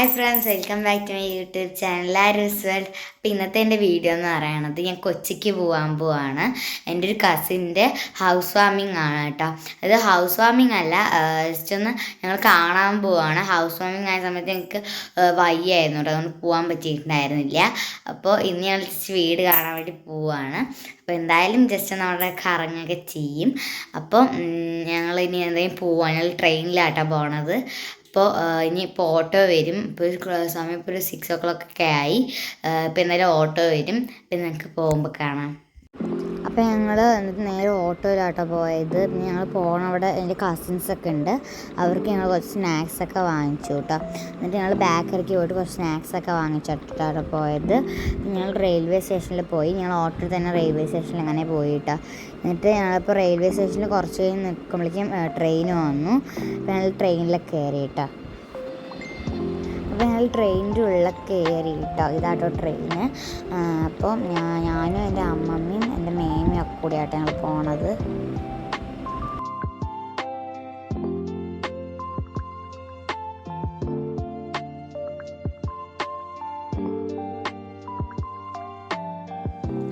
Hi friends, welcome back to my YouTube channel Aaru's world. അപ്പോൾ ഇന്നത്തെ എൻ്റെ വീഡിയോ എന്ന് പറയുന്നത് ഞാൻ കൊച്ചിക്ക് പോകാൻ പോവാണ്. എൻ്റെ ഒരു കസിൻ്റെ ഹൗസ് വാമിങ് ആണ് കേട്ടോ. അത് ഹൗസ് വാമിങ് അല്ല, ജസ്റ്റ് ഒന്ന് ഞങ്ങൾ കാണാൻ പോവാണ്. ഹൗസ് വാമിങ് ആയ സമയത്ത് ഞങ്ങൾക്ക് വയ്യായിരുന്നു കേട്ടോ, അതുകൊണ്ട് പോകാൻ പറ്റിയിട്ടുണ്ടായിരുന്നില്ല. അപ്പോൾ ഇന്ന് ഞങ്ങൾ ജസ്റ്റ് വീട് കാണാൻ വേണ്ടി പോവാണ്. അപ്പോൾ എന്തായാലും ജസ്റ്റ് ഒന്ന് അവിടെ കറങ്ങുകയൊക്കെ ചെയ്യും. അപ്പോൾ ഞങ്ങൾ ഇനി എന്തെങ്കിലും പോവാണ്. ഞങ്ങൾ ട്രെയിനിലാട്ടോ പോണത്. അപ്പോൾ ഇനിയിപ്പോൾ ഓട്ടോ വരും. ഇപ്പോൾ സമയം ഇപ്പോൾ ഒരു 6 o'clock ഒക്കെ ആയി. ഇപ്പോൾ എന്തായാലും ഓട്ടോ വരും. പിന്നെ നമുക്ക് പോകുമ്പോൾ കാണാം. അപ്പോൾ ഞങ്ങൾ എന്നിട്ട് നേരെ ഓട്ടോയിലാട്ടോ പോയത്. പിന്നെ ഞങ്ങൾ അവിടെ എൻ്റെ കസിൻസൊക്കെ ഉണ്ട്. അവർക്ക് ഞങ്ങൾ കുറച്ച് സ്നാക്സൊക്കെ വാങ്ങിച്ചു കേട്ടോ. എന്നിട്ട് ഞങ്ങൾ ബേക്കറിക്ക് പോയിട്ട് കുറച്ച് സ്നാക്സൊക്കെ വാങ്ങിച്ചിട്ടാണ് പോയത്. ഞങ്ങൾ റെയിൽവേ സ്റ്റേഷനിൽ പോയി. ഞങ്ങൾ ഓട്ടോയിൽ തന്നെ റെയിൽവേ സ്റ്റേഷനിൽ അങ്ങനെ പോയി കേട്ടോ. എന്നിട്ട് ഞങ്ങളിപ്പോൾ റെയിൽവേ സ്റ്റേഷനിൽ കുറച്ച് കഴിഞ്ഞ് നിൽക്കുമ്പോഴേക്കും ട്രെയിൻ വന്നു. അപ്പോൾ ഞങ്ങൾ ട്രെയിനിലൊക്കെ കയറി കേട്ടോ. അപ്പോൾ ഞങ്ങൾ ട്രെയിനിൻ്റെ ഉള്ളിൽ കയറി കേട്ടോ. ഇതാട്ടോ ട്രെയിന്. അപ്പോൾ ഞാനും എൻ്റെ അമ്മമ്മയും എൻ്റെ മേമയും ഒക്കെ കൂടിയാട്ടോ ഞങ്ങൾ പോണത്.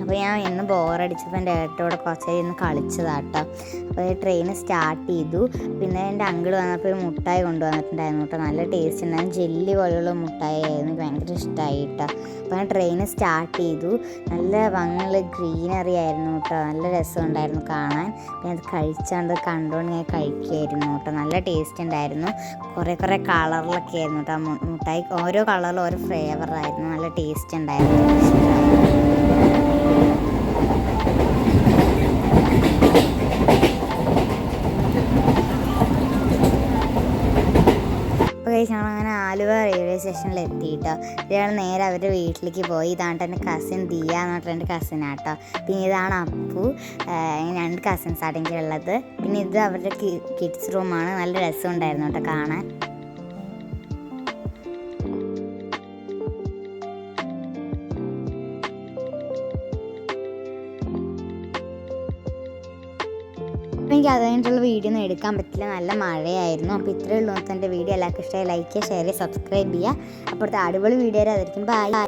അപ്പോൾ ഞാൻ ഇന്ന് ബോറടിച്ചപ്പോൾ എൻ്റെ ഏട്ടോടെ കുറച്ച് നേരം ഇന്ന് കളിച്ചതാട്ടോ. അപ്പോൾ ട്രെയിൻ സ്റ്റാർട്ട് ചെയ്തു. പിന്നെ എൻ്റെ അങ്കിൾ വന്നപ്പോൾ ഒരു മുട്ടായി കൊണ്ടുവന്നിട്ടുണ്ടായിരുന്നു കേട്ടോ. നല്ല ടേസ്റ്റ് ഉണ്ടായിരുന്നു. ജെല്ലി പോലെയുള്ള മുട്ടായി ആയിരുന്നു. ഭയങ്കര ഇഷ്ടമായി കേട്ടോ. അപ്പോൾ ഞാൻ ട്രെയിൻ സ്റ്റാർട്ട് ചെയ്തു. നല്ല ഭംഗിയുള്ള ഗ്രീനറി ആയിരുന്നു കേട്ടോ. നല്ല രസമുണ്ടായിരുന്നു കാണാൻ. പിന്നെ അത് കഴിച്ചുകൊണ്ട് കണ്ടുകൊണ്ട് ഞാൻ കഴിക്കുമായിരുന്നു കേട്ടോ. നല്ല ടേസ്റ്റ് ഉണ്ടായിരുന്നു. കുറേ കളറിലൊക്കെ ആയിരുന്നു കേട്ടോ മുട്ടായി. ഓരോ കളറിലും ഓരോ ഫ്ലേവറായിരുന്നു. നല്ല ടേസ്റ്റ് ഉണ്ടായിരുന്നു. ഞങ്ങളങ്ങനെ ആലുവ റെയിൽവേ സ്റ്റേഷനിൽ എത്തിയിട്ടോ. ഇയാൾ നേരെ അവരുടെ വീട്ടിലേക്ക് പോയി. ഇതാണ് എൻ്റെ കസിൻ ദിയ എന്ന് പറഞ്ഞിട്ട് എൻ്റെ കസിനാട്ടോ. പിന്നെ ഇതാണ് അപ്പു. 2 കസിൻസ് ആണെങ്കിൽ ഉള്ളത്. പിന്നെ ഇത് അവരുടെ കിഡ്സ് റൂമാണ്. നല്ല രസമുണ്ടായിരുന്നു കേട്ടോ കാണാൻ. അപ്പോൾ എനിക്ക് അത് കഴിഞ്ഞിട്ടുള്ള വീഡിയോ ഒന്നും എടുക്കാൻ പറ്റില്ല, നല്ല മഴയായിരുന്നു. അപ്പോൾ ഇത്രയേ ഉള്ളൂ എൻ്റെ വീഡിയോ. എല്ലാവർക്കും ഇഷ്ടമായി ലൈക്ക് ചെയ്യുക, ഷെയർ ചെയ്യുക, സബ്സ്ക്രൈബ് ചെയ്യുക. അപ്പോഴത്തെ അടിപൊളി വീഡിയോ ആയിരിക്കും. ബൈ.